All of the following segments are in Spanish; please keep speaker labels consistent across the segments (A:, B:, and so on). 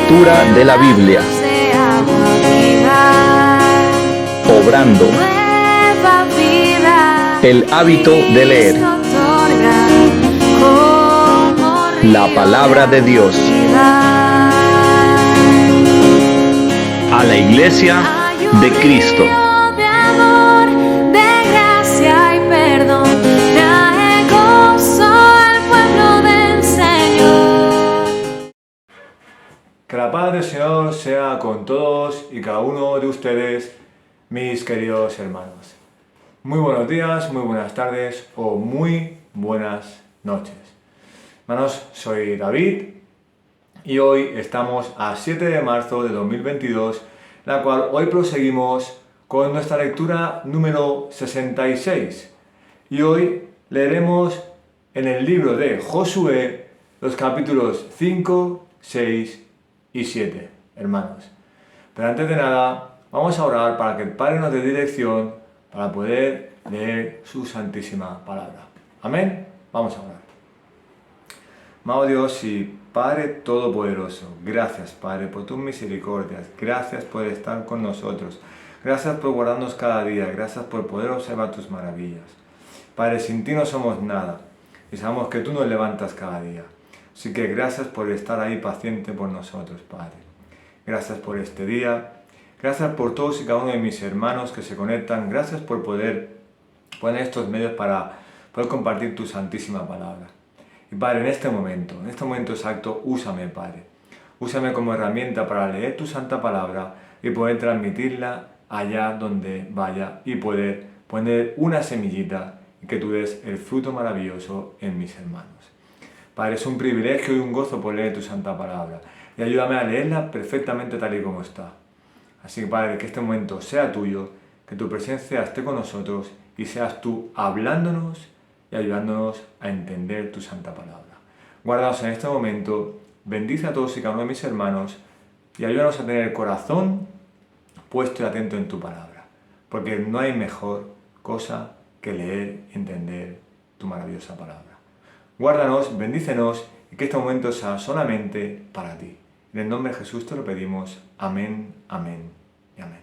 A: lectura de la Biblia, obrando el hábito de leer la palabra de Dios. A la Iglesia de Cristo.
B: Que la paz del Señor sea con todos y cada uno de ustedes, mis queridos hermanos. Muy buenos días, muy buenas tardes o muy buenas noches. Hermanos, soy David y hoy estamos a 7 de marzo de 2022, la cual hoy proseguimos con nuestra lectura número 66. Y hoy leeremos en el libro de Josué los capítulos 5, 6 y 7, hermanos. Pero antes de nada, vamos a orar para que el Padre nos dé dirección para poder leer su santísima palabra. Amén. Vamos a orar. Amado Dios y Padre Todopoderoso, gracias, Padre, por tus misericordias. Gracias por estar con nosotros. Gracias por guardarnos cada día. Gracias por poder observar tus maravillas. Padre, sin ti no somos nada y sabemos que tú nos levantas cada día. Así que gracias por estar ahí paciente por nosotros, Padre. Gracias por este día. Gracias por todos y cada uno de mis hermanos que se conectan. Gracias por poder poner estos medios para poder compartir tu santísima palabra. Y Padre, en este momento exacto, úsame, Padre. Úsame como herramienta para leer tu santa palabra y poder transmitirla allá donde vaya y poder poner una semillita y que tú des el fruto maravilloso en mis hermanos. Padre, es un privilegio y un gozo por leer tu santa palabra y ayúdame a leerla perfectamente tal y como está. Así que, Padre, que este momento sea tuyo, que tu presencia esté con nosotros y seas tú hablándonos y ayudándonos a entender tu santa palabra. Guárdanos en este momento, bendice a todos y cada uno de mis hermanos y ayúdanos a tener el corazón puesto y atento en tu palabra, porque no hay mejor cosa que leer y entender tu maravillosa palabra. Guárdanos, bendícenos y que este momento sea solamente para ti. En el nombre de Jesús te lo pedimos. Amén, amén y amén.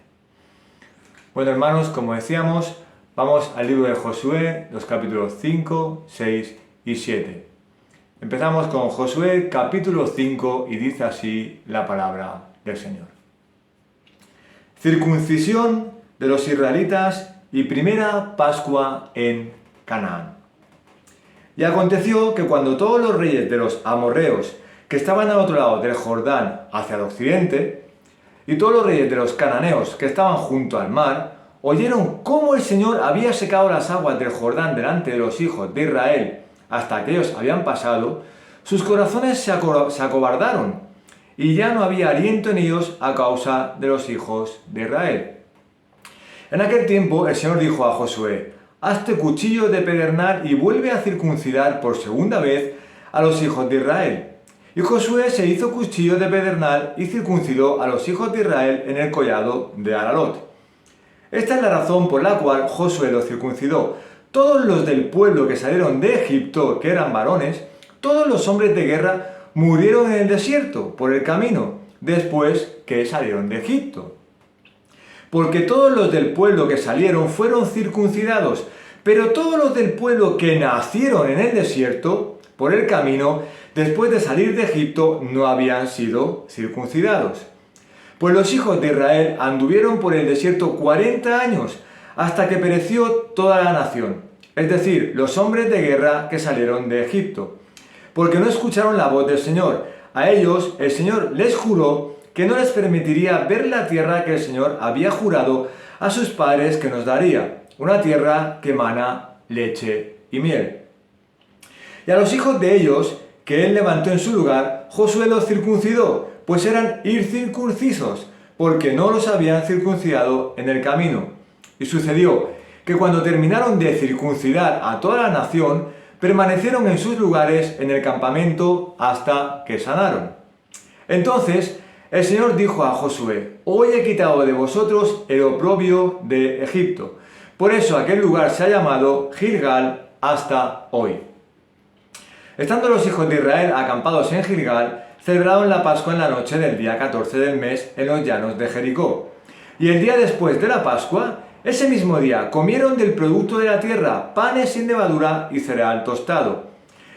B: Bueno, hermanos, como decíamos, vamos al libro de Josué, los capítulos 5, 6 y 7. Empezamos con Josué capítulo 5 y dice así la palabra del Señor. Circuncisión de los israelitas y primera Pascua en Canaán. Y aconteció que cuando todos los reyes de los amorreos que estaban al otro lado del Jordán hacia el occidente, y todos los reyes de los cananeos que estaban junto al mar, oyeron cómo el Señor había secado las aguas del Jordán delante de los hijos de Israel hasta que ellos habían pasado, sus corazones se acobardaron, y ya no había aliento en ellos a causa de los hijos de Israel. En aquel tiempo el Señor dijo a Josué: hazte cuchillo de pedernal y vuelve a circuncidar por segunda vez a los hijos de Israel. Y Josué se hizo cuchillo de pedernal y circuncidó a los hijos de Israel en el collado de Aralot. Esta es la razón por la cual Josué los circuncidó. Todos los del pueblo que salieron de Egipto, que eran varones, todos los hombres de guerra murieron en el desierto, por el camino, después que salieron de Egipto. Porque todos los del pueblo que salieron fueron circuncidados, pero todos los del pueblo que nacieron en el desierto, por el camino, después de salir de Egipto, no habían sido circuncidados. Pues los hijos de Israel anduvieron por el desierto 40 años, hasta que pereció toda la nación, es decir, los hombres de guerra que salieron de Egipto, porque no escucharon la voz del Señor. A ellos el Señor les juró que no les permitiría ver la tierra que el Señor había jurado a sus padres que nos daría, una tierra que mana leche y miel. Y a los hijos de ellos, que él levantó en su lugar, Josué los circuncidó, pues eran incircuncisos, porque no los habían circuncidado en el camino. Y sucedió que cuando terminaron de circuncidar a toda la nación, permanecieron en sus lugares en el campamento hasta que sanaron. Entonces el Señor dijo a Josué: hoy he quitado de vosotros el oprobio de Egipto. Por eso aquel lugar se ha llamado Gilgal hasta hoy. Estando los hijos de Israel acampados en Gilgal, celebraron la Pascua en la noche del día 14 del mes en los llanos de Jericó. Y el día después de la Pascua, ese mismo día, comieron del producto de la tierra, panes sin levadura y cereal tostado.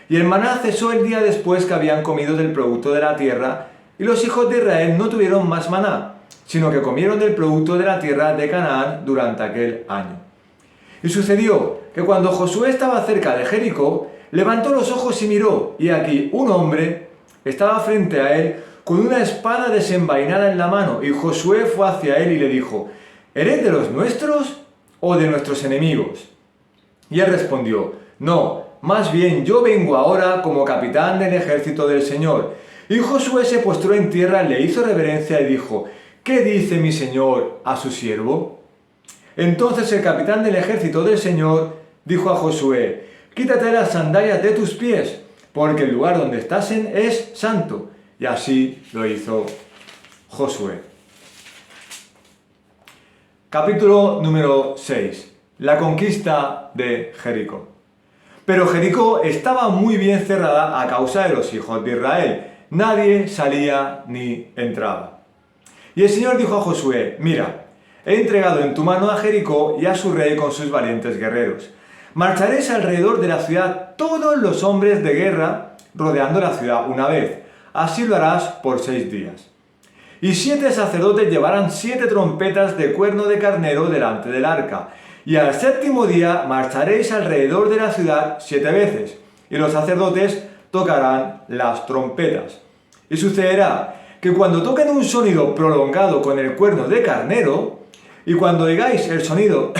B: Y el maná cesó el día después que habían comido del producto de la tierra, y los hijos de Israel no tuvieron más maná, sino que comieron del producto de la tierra de Canaán durante aquel año. Y sucedió que cuando Josué estaba cerca de Jericó, levantó los ojos y miró, y aquí un hombre estaba frente a él con una espada desenvainada en la mano, y Josué fue hacia él y le dijo: ¿Eres de los nuestros o de nuestros enemigos? Y él respondió: No, más bien yo vengo ahora como capitán del ejército del Señor. Y Josué se postró en tierra, le hizo reverencia y dijo: ¿Qué dice mi señor a su siervo? Entonces el capitán del ejército del Señor dijo a Josué: Quítate las sandalias de tus pies, porque el lugar donde estás es santo. Y así lo hizo Josué. Capítulo número 6. La conquista de Jericó. Pero Jericó estaba muy bien cerrada a causa de los hijos de Israel. Nadie salía ni entraba. Y el Señor dijo a Josué: Mira, he entregado en tu mano a Jericó y a su rey con sus valientes guerreros. Marcharéis alrededor de la ciudad todos los hombres de guerra, rodeando la ciudad una vez. Así lo harás por 6 días. Y 7 sacerdotes llevarán 7 trompetas de cuerno de carnero delante del arca. Y al 7º día marcharéis alrededor de la ciudad 7 veces, y los sacerdotes tocarán las trompetas. Y sucederá que cuando toquen un sonido prolongado con el cuerno de carnero, y cuando oigáis el sonido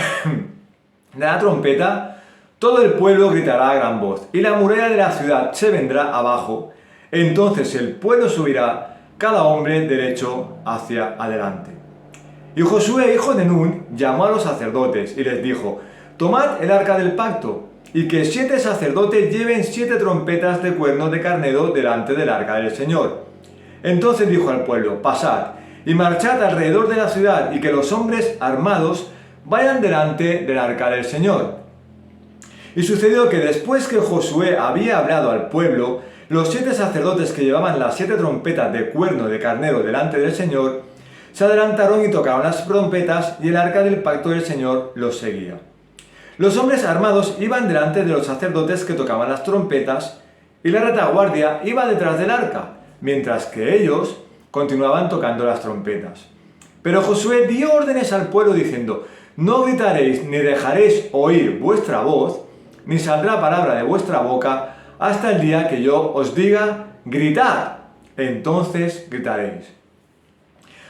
B: de la trompeta, todo el pueblo gritará a gran voz, y la muralla de la ciudad se vendrá abajo. Entonces el pueblo subirá, cada hombre derecho hacia adelante. Y Josué, hijo de Nun, llamó a los sacerdotes y les dijo: Tomad el arca del pacto, y que 7 sacerdotes lleven 7 trompetas de cuerno de carnero delante del arca del Señor. Entonces dijo al pueblo: Pasad y marchad alrededor de la ciudad, y que los hombres armados vayan delante del arca del Señor. Y sucedió que después que Josué había hablado al pueblo, los 7 sacerdotes que llevaban las 7 trompetas de cuerno de carnero delante del Señor se adelantaron y tocaron las trompetas, y el arca del pacto del Señor los seguía. Los hombres armados iban delante de los sacerdotes que tocaban las trompetas, y la retaguardia iba detrás del arca, mientras que ellos continuaban tocando las trompetas. Pero Josué dio órdenes al pueblo diciendo: No gritaréis ni dejaréis oír vuestra voz, ni saldrá palabra de vuestra boca, hasta el día que yo os diga: gritad, entonces gritaréis.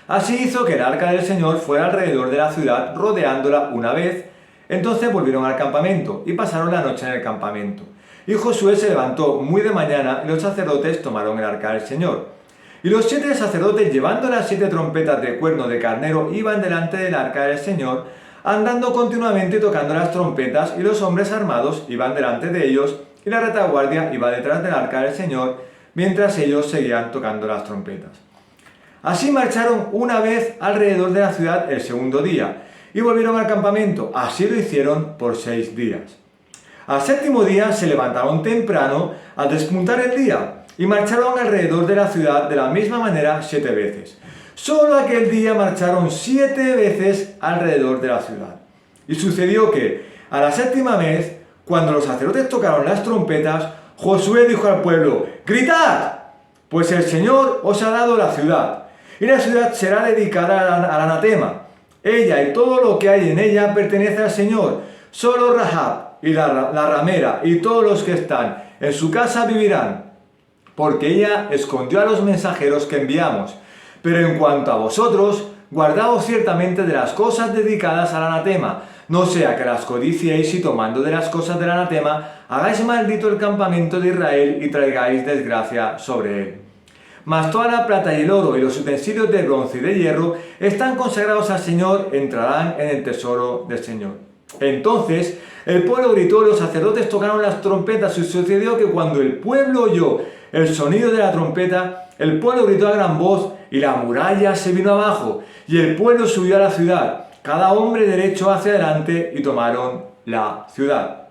B: Así hizo que el arca del Señor fuera alrededor de la ciudad, rodeándola una vez. Entonces volvieron al campamento y pasaron la noche en el campamento. Y Josué se levantó muy de mañana, y los sacerdotes tomaron el arca del Señor. Y los 7 sacerdotes, llevando las 7 trompetas de cuerno de carnero, iban delante del arca del Señor, andando continuamente tocando las trompetas, y los hombres armados iban delante de ellos, y la retaguardia iba detrás del arca del Señor, mientras ellos seguían tocando las trompetas. Así marcharon una vez alrededor de la ciudad el 2º día, y volvieron al campamento. Así lo hicieron por 6 días. Al 7º día se levantaron temprano al despuntar el día, y marcharon alrededor de la ciudad de la misma manera 7 veces. Solo aquel día marcharon 7 veces alrededor de la ciudad. Y sucedió que, a la 7ª vez, cuando los sacerdotes tocaron las trompetas, Josué dijo al pueblo: ¡Gritad! Pues el Señor os ha dado la ciudad, y la ciudad será dedicada al anatema. Ella y todo lo que hay en ella pertenece al Señor. Solo Rahab y la ramera y todos los que están en su casa vivirán, porque ella escondió a los mensajeros que enviamos. Pero en cuanto a vosotros, guardaos ciertamente de las cosas dedicadas al anatema, no sea que las codiciéis y tomando de las cosas del anatema, hagáis maldito el campamento de Israel y traigáis desgracia sobre él. Mas toda la plata y el oro y los utensilios de bronce y de hierro están consagrados al Señor, entrarán en el tesoro del Señor. Entonces el pueblo gritó, y los sacerdotes tocaron las trompetas, y sucedió que cuando el pueblo oyó el sonido de la trompeta, el pueblo gritó a gran voz, y la muralla se vino abajo, y el pueblo subió a la ciudad, cada hombre derecho hacia adelante, y tomaron la ciudad.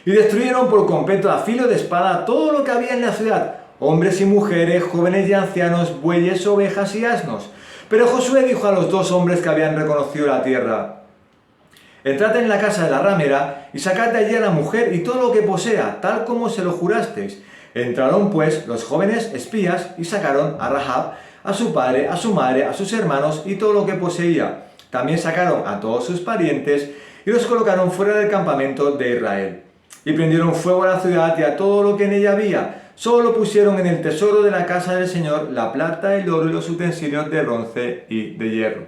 B: Y destruyeron por completo a filo de espada todo lo que había en la ciudad, hombres y mujeres, jóvenes y ancianos, bueyes, ovejas y asnos. Pero Josué dijo a los 2 hombres que habían reconocido la tierra: entrad en la casa de la ramera y sacad de allí a la mujer y todo lo que posea, tal como se lo jurasteis. Entraron pues los jóvenes espías y sacaron a Rahab, a su padre, a su madre, a sus hermanos y todo lo que poseía. También sacaron a todos sus parientes y los colocaron fuera del campamento de Israel. Y prendieron fuego a la ciudad y a todo lo que en ella había. Solo pusieron en el tesoro de la casa del Señor la plata, el oro y los utensilios de bronce y de hierro.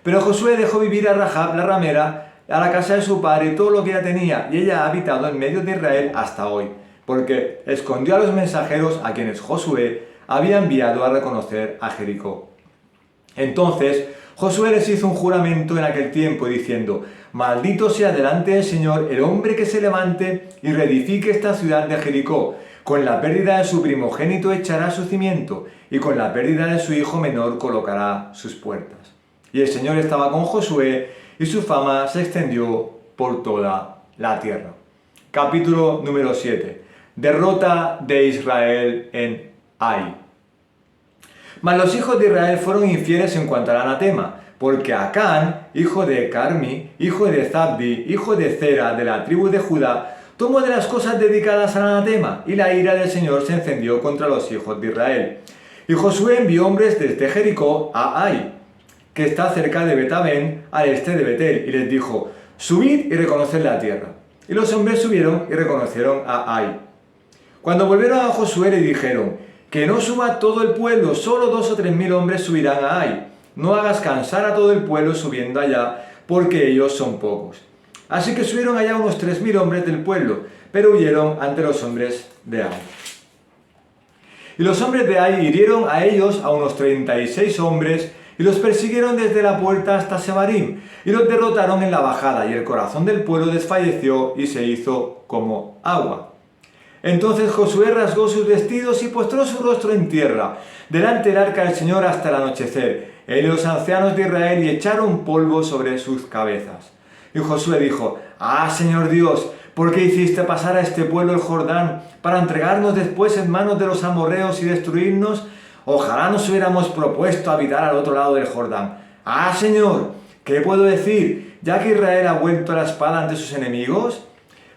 B: Pero Josué dejó vivir a Rahab la ramera, a la casa de su padre y todo lo que ella tenía, y ella ha habitado en medio de Israel hasta hoy, porque escondió a los mensajeros a quienes Josué había enviado a reconocer a Jericó. Entonces Josué les hizo un juramento en aquel tiempo, diciendo: maldito sea delante del Señor el hombre que se levante y reedifique esta ciudad de Jericó. Con la pérdida de su primogénito echará su cimiento, y con la pérdida de su hijo menor colocará sus puertas. Y el Señor estaba con Josué, y su fama se extendió por toda la tierra. Capítulo número 7. Derrota de Israel en Ai. Mas los hijos de Israel fueron infieles en cuanto al anatema, porque Acán, hijo de Carmi, hijo de Zabdi, hijo de Zera, de la tribu de Judá, tomó de las cosas dedicadas al anatema, y la ira del Señor se encendió contra los hijos de Israel. Y Josué envió hombres desde Jericó a Ai, que está cerca de Betabén, al este de Betel, y les dijo: subid y reconoced la tierra. Y los hombres subieron y reconocieron a Ai. Cuando volvieron a Josué le dijeron: que no suba todo el pueblo, solo 2 o 3 mil hombres subirán a Ai. No hagas cansar a todo el pueblo subiendo allá, porque ellos son pocos. Así que subieron allá unos 3.000 hombres del pueblo, pero huyeron ante los hombres de Ai. Y los hombres de Ai hirieron a ellos a unos 36 hombres, y los persiguieron desde la puerta hasta Sebarim, y los derrotaron en la bajada, y el corazón del pueblo desfalleció y se hizo como agua. Entonces Josué rasgó sus vestidos y postró su rostro en tierra, delante del arca del Señor hasta el anochecer, él y los ancianos de Israel, y echaron polvo sobre sus cabezas. Y Josué dijo: ¡Ah, Señor Dios! ¿Por qué hiciste pasar a este pueblo el Jordán, para entregarnos después en manos de los amorreos y destruirnos? Ojalá nos hubiéramos propuesto habitar al otro lado del Jordán. ¡Ah, Señor! ¿Qué puedo decir, ya que Israel ha vuelto a la espada ante sus enemigos?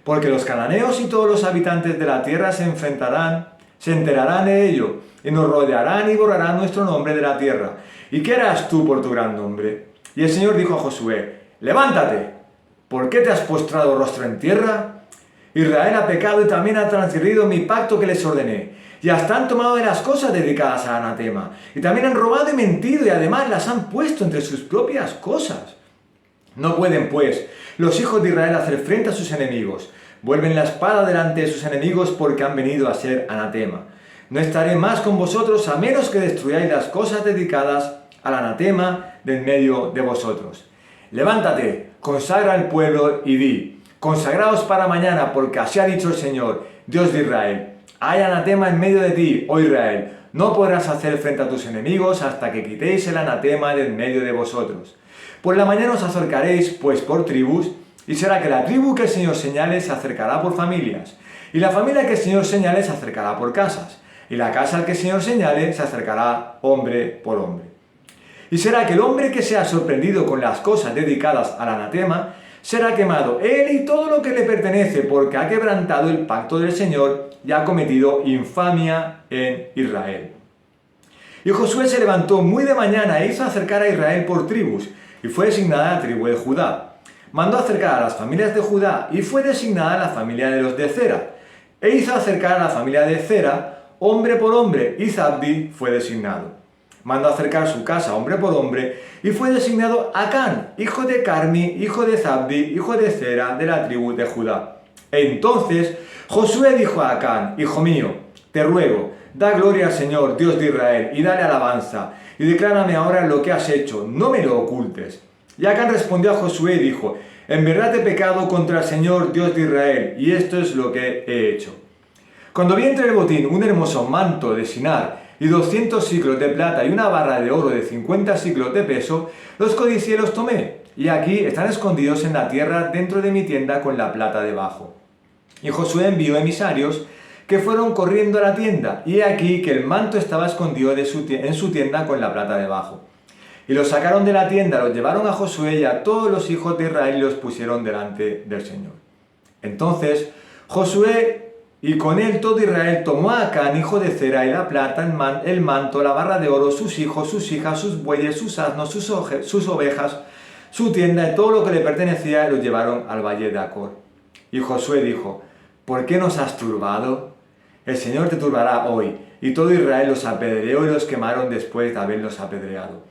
B: Porque los cananeos y todos los habitantes de la tierra se enterarán de ello, y nos rodearán y borrarán nuestro nombre de la tierra. ¿Y qué harás tú por tu gran nombre? Y el Señor dijo a Josué: levántate, ¿por qué te has postrado rostro en tierra? Israel ha pecado y también ha transgredido mi pacto que les ordené, y hasta han tomado de las cosas dedicadas al anatema, y también han robado y mentido, y además las han puesto entre sus propias cosas. No pueden, pues, los hijos de Israel hacer frente a sus enemigos. Vuelven la espada delante de sus enemigos porque han venido a ser anatema. No estaré más con vosotros a menos que destruyáis las cosas dedicadas al anatema de en medio de vosotros. Levántate, consagra al pueblo y di: consagraos para mañana, porque así ha dicho el Señor, Dios de Israel: hay anatema en medio de ti, oh Israel. No podrás hacer frente a tus enemigos hasta que quitéis el anatema de en medio de vosotros. Por la mañana os acercaréis, pues, por tribus, y será que la tribu que el Señor señale se acercará por familias, y la familia que el Señor señale se acercará por casas, y la casa al que el Señor señale se acercará hombre por hombre. Y será que el hombre que sea sorprendido con las cosas dedicadas al anatema será quemado, él y todo lo que le pertenece, porque ha quebrantado el pacto del Señor y ha cometido infamia en Israel. Y Josué se levantó muy de mañana e hizo acercar a Israel por tribus, y fue designada la tribu de Judá. Mandó acercar a las familias de Judá, y fue designada la familia de los de Zera. E hizo acercar a la familia de Zera, hombre por hombre, y Zabdi fue designado. Mandó acercar su casa hombre por hombre, y fue designado Acán, hijo de Carmi, hijo de Zabdi, hijo de Zera, de la tribu de Judá. Entonces Josué dijo a Acán: hijo mío, te ruego, da gloria al Señor, Dios de Israel, y dale alabanza, y declárame ahora lo que has hecho, no me lo ocultes. Y Acán respondió a Josué y dijo: en verdad he pecado contra el Señor, Dios de Israel, y esto es lo que he hecho. Cuando vi entre el botín un hermoso manto de Sinar y 200 siclos de plata y una barra de oro de 50 siclos de peso, los codicié y los tomé, y aquí están escondidos en la tierra dentro de mi tienda con la plata debajo. Y Josué envió emisarios que fueron corriendo a la tienda, y he aquí que el manto estaba escondido en su tienda con la plata debajo. Y los sacaron de la tienda, los llevaron a Josué y a todos los hijos de Israel y los pusieron delante del Señor. Entonces Josué y con él todo Israel tomó a Acán, hijo de Zera, y la plata, el manto, la barra de oro, sus hijos, sus hijas, sus bueyes, sus asnos, sus ovejas, su tienda y todo lo que le pertenecía, y los llevaron al valle de Acor. Y Josué dijo: ¿por qué nos has turbado? El Señor te turbará hoy. Y todo Israel los apedreó y los quemaron después de haberlos apedreado.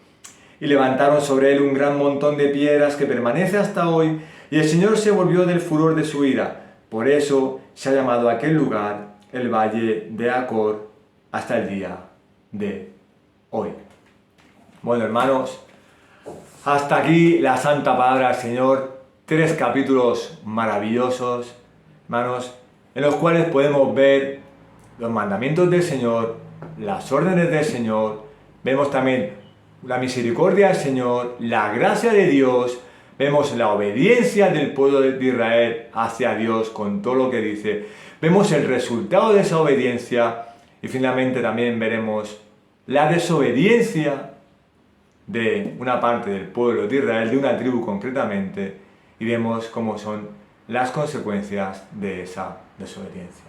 B: Y levantaron sobre él un gran montón de piedras que permanece hasta hoy, y el Señor se volvió del furor de su ira. Por eso se ha llamado aquel lugar el Valle de Acor hasta el día de hoy. Bueno, hermanos, hasta aquí la santa palabra del Señor. 3 capítulos maravillosos, hermanos, en los cuales podemos ver los mandamientos del Señor, las órdenes del Señor. Vemos también la misericordia del Señor, la gracia de Dios. Vemos la obediencia del pueblo de Israel hacia Dios con todo lo que dice. Vemos el resultado de esa obediencia y finalmente también veremos la desobediencia de una parte del pueblo de Israel, de una tribu concretamente, y vemos cómo son las consecuencias de esa desobediencia.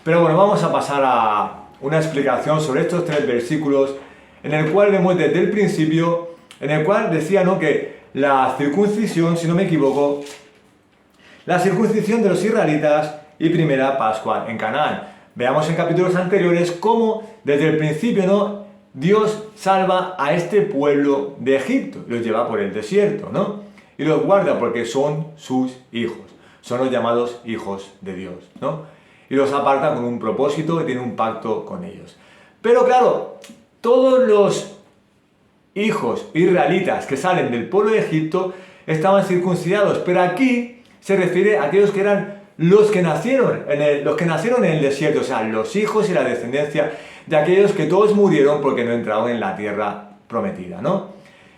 B: Pero bueno, vamos a pasar a una explicación sobre estos 3 versículos, en el cual vemos desde el principio, en el cual decía, ¿no?, que la circuncisión, si no me equivoco, la circuncisión de los israelitas y primera Pascua en Canaán. Veamos en capítulos anteriores cómo desde el principio, ¿no?, Dios salva a este pueblo de Egipto, los lleva por el desierto, ¿no?, y los guarda porque son sus hijos, son los llamados hijos de Dios, ¿no?, y los aparta con un propósito y tiene un pacto con ellos. Pero claro, todos los hijos israelitas que salen del pueblo de Egipto estaban circuncidados, pero aquí se refiere a aquellos que eran los que nacieron en el desierto, o sea, los hijos y la descendencia de aquellos que todos murieron porque no entraron en la tierra prometida, ¿no?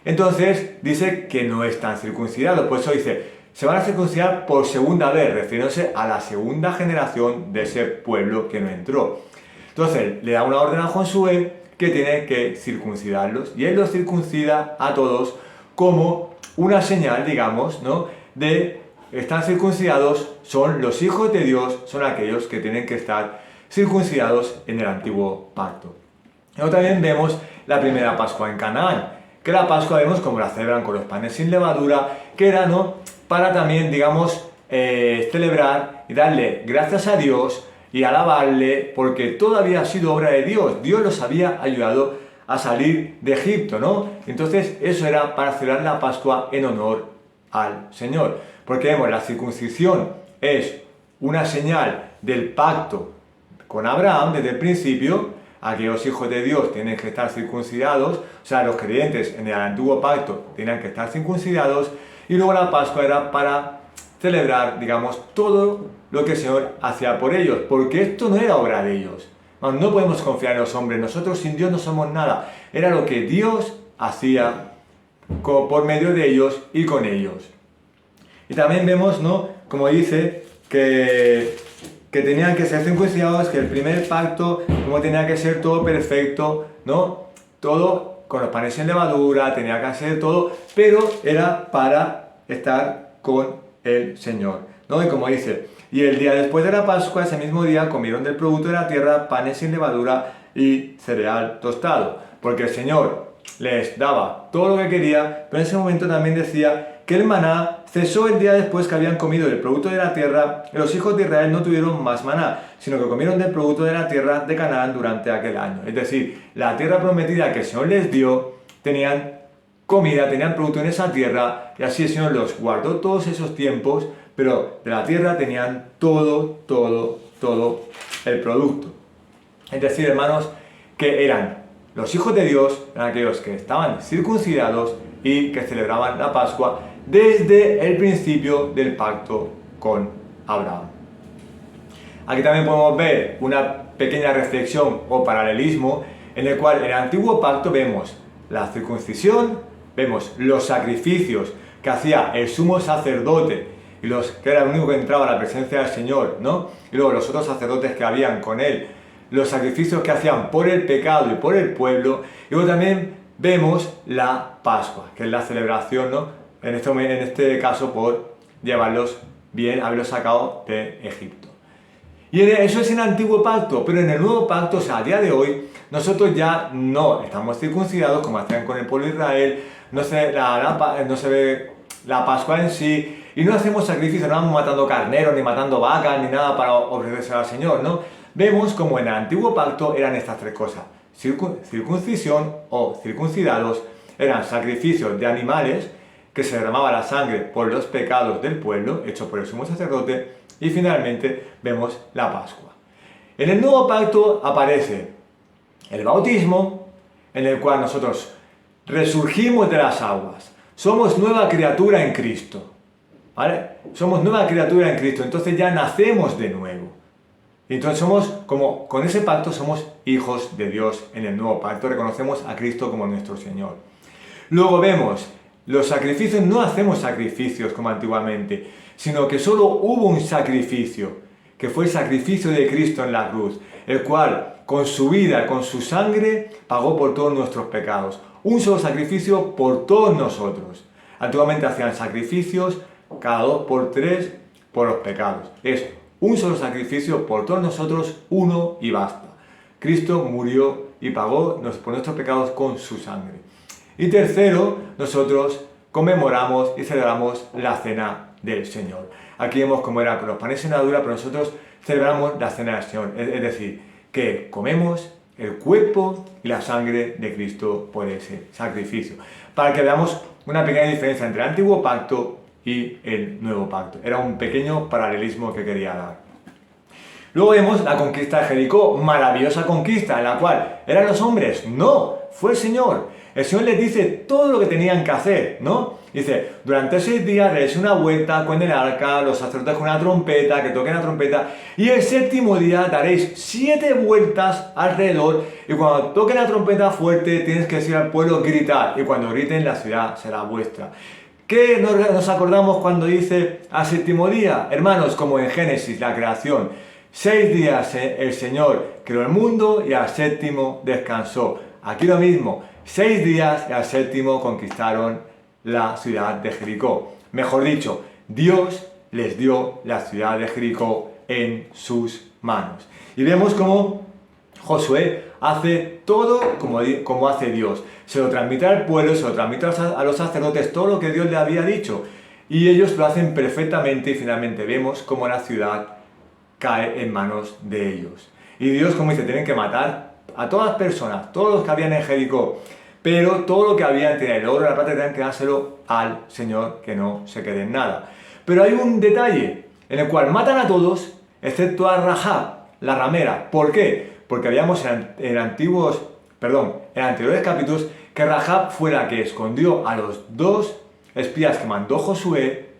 B: Entonces dice que no están circuncidados, por eso dice, se van a circuncidar por segunda vez, refiriéndose a la segunda generación de ese pueblo que no entró. Entonces le da una orden a Josué que tiene que circuncidarlos, y él los circuncida a todos como una señal, digamos, ¿no?, de están circuncidados, son los hijos de Dios, son aquellos que tienen que estar circuncidados en el antiguo pacto. Luego también vemos la primera Pascua en Canaán, que la Pascua vemos como la celebran con los panes sin levadura, que era, ¿no?, para también, digamos, celebrar y darle gracias a Dios y alabarle, porque todo había sido obra de Dios. Dios los había ayudado a salir de Egipto, ¿no? Entonces eso era para celebrar la Pascua en honor al Señor. Porque vemos, la circuncisión es una señal del pacto con Abraham desde el principio. Aquellos hijos de Dios tienen que estar circuncidados, o sea, los creyentes en el antiguo pacto tenían que estar circuncidados, y luego la Pascua era para celebrar, digamos, todo lo que el Señor hacía por ellos, porque esto no era obra de ellos. No podemos confiar en los hombres, nosotros sin Dios no somos nada. Era lo que Dios hacía por medio de ellos y con ellos. Y también vemos, ¿no?, como dice, que tenían que ser circuncidados, que el primer pacto, como tenía que ser todo perfecto, ¿no?, todo con los panes sin levadura, tenía que hacer todo, pero era para estar con el Señor, ¿no? Y como dice, y el día después de la Pascua, ese mismo día, comieron del producto de la tierra panes sin levadura y cereal tostado, porque el Señor les daba todo lo que quería, pero en ese momento también decía que el maná cesó el día después que habían comido del producto de la tierra, y los hijos de Israel no tuvieron más maná, sino que comieron del producto de la tierra de Canaán durante aquel año. Es decir, la tierra prometida que el Señor les dio, tenían comida, tenían producto en esa tierra, y así el Señor los guardó todos esos tiempos, pero de la tierra tenían todo el producto. Es decir, hermanos, que eran los hijos de Dios, eran aquellos que estaban circuncidados y que celebraban la Pascua desde el principio del pacto con Abraham. Aquí también podemos ver una pequeña reflexión o paralelismo en el cual en el antiguo pacto vemos la circuncisión, vemos los sacrificios que hacía el sumo sacerdote que era el único que entraba a la presencia del Señor, ¿no? Y luego los otros sacerdotes que habían con él, los sacrificios que hacían por el pecado y por el pueblo. Y luego también vemos la Pascua, que es la celebración, ¿no? En este caso por llevarlos bien, haberlos sacado de Egipto. Y eso es en el antiguo pacto, pero en el nuevo pacto, o sea, a día de hoy, nosotros ya no estamos circuncidados como hacían con el pueblo de Israel, no se ve la Pascua en sí, y no hacemos sacrificios, no vamos matando carneros, ni matando vacas, ni nada para ofrecerse al Señor, ¿no? Vemos como en el antiguo pacto eran estas tres cosas: circuncisión o circuncidados, eran sacrificios de animales, que se derramaba la sangre por los pecados del pueblo, hecho por el sumo sacerdote, y finalmente vemos la Pascua. En el nuevo pacto aparece el bautismo, en el cual nosotros resurgimos de las aguas, somos nueva criatura en Cristo, ¿vale? Somos nueva criatura en Cristo, entonces ya nacemos de nuevo. Y entonces con ese pacto somos hijos de Dios en el nuevo pacto, reconocemos a Cristo como nuestro Señor. Luego vemos los sacrificios, no hacemos sacrificios como antiguamente, sino que solo hubo un sacrificio, que fue el sacrificio de Cristo en la cruz, el cual con su vida, con su sangre, pagó por todos nuestros pecados. Un solo sacrificio por todos nosotros. Antiguamente hacían sacrificios cada 2 por 3 por los pecados. Es un solo sacrificio por todos nosotros, uno y basta. Cristo murió y pagó por nuestros pecados con su sangre. Y tercero, nosotros conmemoramos y celebramos la cena del Señor. Aquí vemos cómo era con los panes sin levadura, pero nosotros celebramos la cena del Señor. Es decir, que comemos el cuerpo y la sangre de Cristo por ese sacrificio. Para que veamos una pequeña diferencia entre el antiguo pacto y el nuevo pacto. Era un pequeño paralelismo que quería dar. Luego vemos la conquista de Jericó, maravillosa conquista, en la cual ¿eran los hombres? No, fue el Señor. El Señor les dice todo lo que tenían que hacer, ¿no? Dice, durante 6 días deis una vuelta con el arca, los sacerdotes con una trompeta, que toquen la trompeta, y el 7º día daréis 7 vueltas alrededor, y cuando toquen la trompeta fuerte tienes que decir al pueblo gritar, y cuando griten la ciudad será vuestra. ¿Qué nos acordamos cuando dice al 7º día? Hermanos, como en Génesis, la creación. 6 días el Señor creó el mundo y al 7º descansó. Aquí lo mismo, 6 días y al 7º conquistaron la ciudad de Jericó. Mejor dicho, Dios les dio la ciudad de Jericó en sus manos. Y vemos cómo Josué hace todo como hace Dios. Se lo transmite al pueblo, se lo transmite a los sacerdotes, todo lo que Dios le había dicho. Y ellos lo hacen perfectamente y finalmente vemos cómo la ciudad cae en manos de ellos. Y Dios, como dice, tienen que matar a todas las personas, todos los que habían en Jericó. Pero todo lo que habían, el oro y la plata, tenían que dárselo al Señor, que no se quede en nada. Pero hay un detalle en el cual matan a todos, excepto a Rahab, la ramera. ¿Por qué? Porque habíamos en anteriores capítulos que Rahab fue la que escondió a los 2 espías que mandó Josué.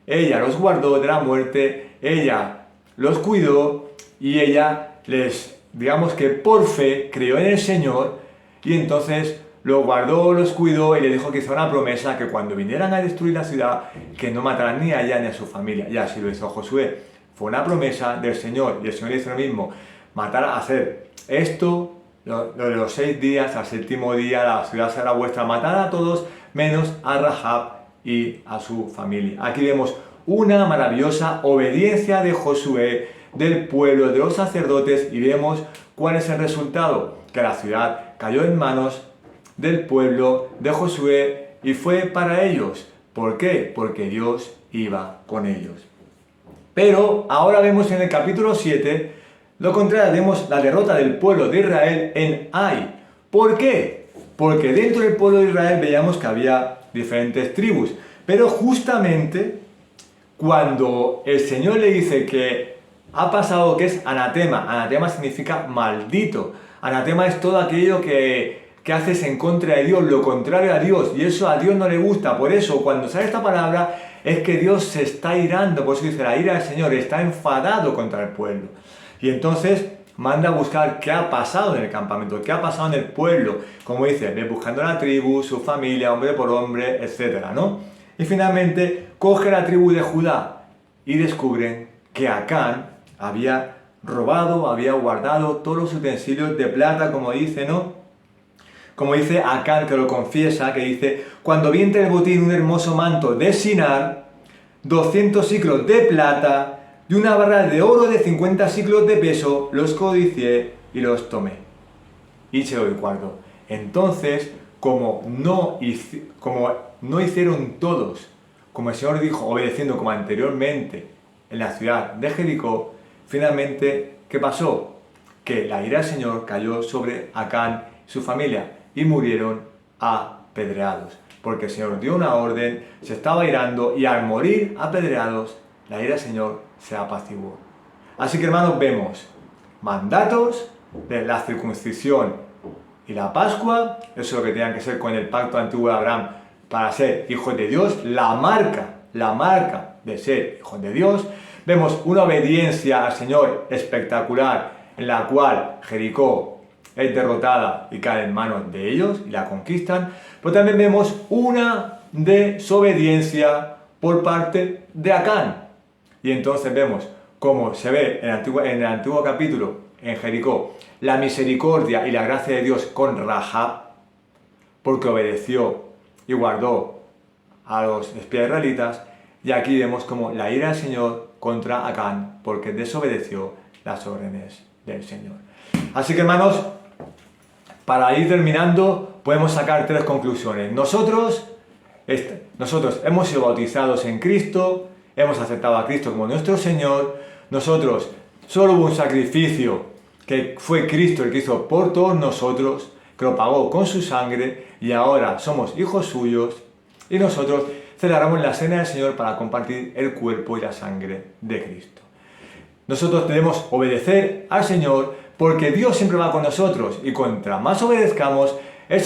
B: Ella los guardó de la muerte, ella los cuidó y ella digamos que por fe creyó en el Señor y entonces los guardó, los cuidó y le dijo que hizo una promesa que cuando vinieran a destruir la ciudad, que no mataran ni a ella ni a su familia. Y así lo hizo Josué. Fue una promesa del Señor y el Señor hizo lo mismo. Hacer esto, lo de los 6 días, al 7º día la ciudad será vuestra. Matar a todos menos a Rahab y a su familia. Aquí vemos una maravillosa obediencia de Josué, del pueblo, de los sacerdotes, y vemos cuál es el resultado, que la ciudad cayó en manos del pueblo de Josué y fue para ellos. ¿Por qué? Porque Dios iba con ellos. Pero ahora vemos en el capítulo 7 lo contrario, vemos la derrota del pueblo de Israel en Ai. ¿Por qué? Porque dentro del pueblo de Israel veíamos que había diferentes tribus, pero justamente cuando el Señor le dice que ha pasado que es anatema, anatema significa maldito, anatema es todo aquello que haces en contra de Dios, lo contrario a Dios, y eso a Dios no le gusta. Por eso cuando sale esta palabra es que Dios se está irando, por eso dice la ira del Señor, está enfadado contra el pueblo. Y entonces manda a buscar qué ha pasado en el campamento, qué ha pasado en el pueblo, como dice, buscando la tribu, su familia, hombre por hombre, etc., ¿no? Y finalmente coge la tribu de Judá, y descubren que Acán había robado, había guardado todos los utensilios de plata, como dice, ¿no? Como dice Acán, que lo confiesa, que dice: cuando vi entre el botín un hermoso manto de Sinar, 200 siclos de plata y una barra de oro de 50 siclos de peso, los codicié y los tomé. Y se lo guardó. Entonces, como no hicieron todos, como el Señor dijo, obedeciendo como anteriormente en la ciudad de Jericó, finalmente, ¿qué pasó? Que la ira del Señor cayó sobre Acán y su familia y murieron apedreados. Porque el Señor dio una orden, se estaba irando y al morir apedreados, la ira del Señor se apaciguó. Así que, hermanos, vemos mandatos de la circuncisión y la Pascua, eso es lo que tenían que ser con el pacto antiguo de Abraham para ser hijos de Dios, la marca de ser hijos de Dios. Vemos una obediencia al Señor espectacular, en la cual Jericó es derrotada y cae en manos de ellos y la conquistan, pero también vemos una desobediencia por parte de Acán. Y entonces vemos cómo se ve en el antiguo capítulo, en Jericó, la misericordia y la gracia de Dios con Rahab, porque obedeció y guardó a los espías israelitas, y aquí vemos como la ira del Señor contra Acán, porque desobedeció las órdenes del Señor. Así que, hermanos, para ir terminando, podemos sacar 3 conclusiones. Nosotros hemos sido bautizados en Cristo, hemos aceptado a Cristo como nuestro Señor. Nosotros, solo hubo un sacrificio que fue Cristo el que hizo por todos nosotros, que lo pagó con su sangre, y ahora somos hijos suyos, y nosotros celebramos la cena del Señor para compartir el cuerpo y la sangre de Cristo. Nosotros debemos obedecer al Señor porque Dios siempre va con nosotros, y contra más obedezcamos, el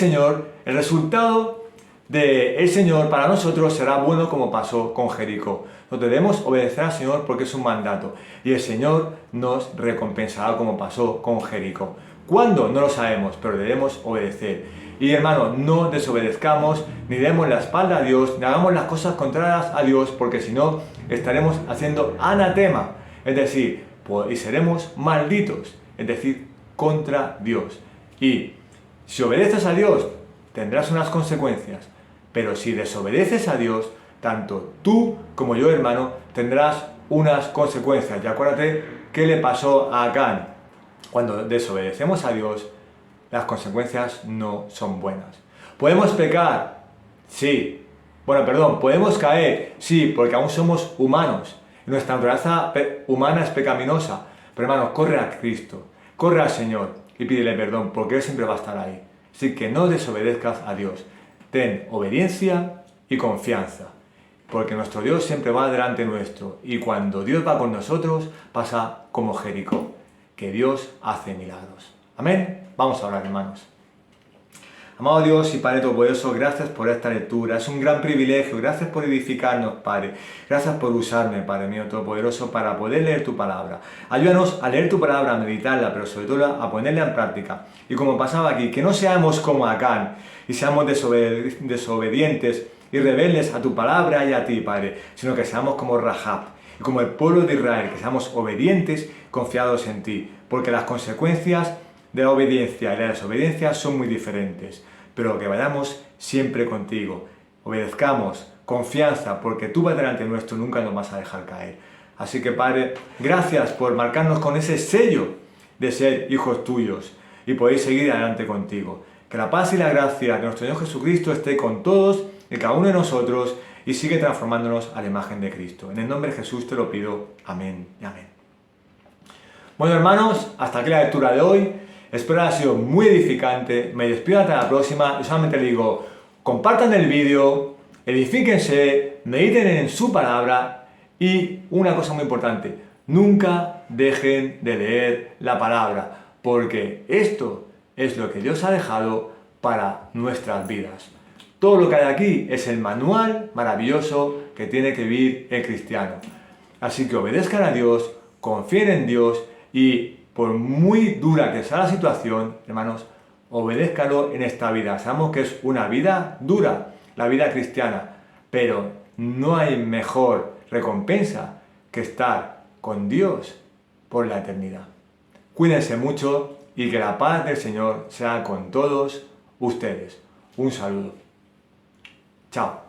B: resultado del Señor para nosotros será bueno, como pasó con Jericó. Nosotros debemos obedecer al Señor porque es un mandato, y el Señor nos recompensará como pasó con Jericó. ¿Cuándo? No lo sabemos, pero debemos obedecer. Y, hermanos, no desobedezcamos, ni demos la espalda a Dios, ni hagamos las cosas contrarias a Dios, porque si no, estaremos haciendo anatema, es decir, y seremos malditos, es decir, contra Dios. Y si obedeces a Dios, tendrás unas consecuencias, pero si desobedeces a Dios, tanto tú como yo, hermano, tendrás unas consecuencias. Y acuérdate qué le pasó a Acán. Cuando desobedecemos a Dios, las consecuencias no son buenas. ¿Podemos pecar? Sí. ¿Podemos caer? Sí, porque aún somos humanos. Nuestra naturaleza humana es pecaminosa. Pero, hermanos, corre a Cristo, corre al Señor y pídele perdón, porque Él siempre va a estar ahí. Así que no desobedezcas a Dios. Ten obediencia y confianza, porque nuestro Dios siempre va delante nuestro, y cuando Dios va con nosotros, pasa como Jericó, que Dios hace milagros. Amén. Vamos a orar, hermanos. Amado Dios y Padre Todopoderoso, gracias por esta lectura. Es un gran privilegio. Gracias por edificarnos, Padre. Gracias por usarme, Padre mío Todopoderoso, para poder leer tu palabra. Ayúdanos a leer tu palabra, a meditarla, pero sobre todo a ponerla en práctica. Y como pasaba aquí, que no seamos como Acán y seamos desobedientes y rebeldes a tu palabra y a ti, Padre, sino que seamos como Rahab y como el pueblo de Israel, que seamos obedientes, confiados en ti, porque las consecuencias de la obediencia y la desobediencia son muy diferentes, pero que vayamos siempre contigo, obedezcamos, confianza, porque tú vas delante nuestro, nunca nos vas a dejar caer. Así que, Padre, gracias por marcarnos con ese sello de ser hijos tuyos y poder seguir adelante contigo. Que la paz y la gracia de nuestro Señor Jesucristo esté con todos y cada uno de nosotros, y sigue transformándonos a la imagen de Cristo. En el nombre de Jesús te lo pido. Amén y amén. Bueno, hermanos, hasta aquí la lectura de hoy. Espero que haya sido muy edificante. Me despido hasta la próxima y solamente les digo, compartan el vídeo, edifíquense, mediten en su palabra, y una cosa muy importante, nunca dejen de leer la palabra, porque esto es lo que Dios ha dejado para nuestras vidas. Todo lo que hay aquí es el manual maravilloso que tiene que vivir el cristiano. Así que obedezcan a Dios, confíen en Dios, y por muy dura que sea la situación, hermanos, obedézcalo en esta vida. Sabemos que es una vida dura, la vida cristiana, pero no hay mejor recompensa que estar con Dios por la eternidad. Cuídense mucho y que la paz del Señor sea con todos ustedes. Un saludo. Chao.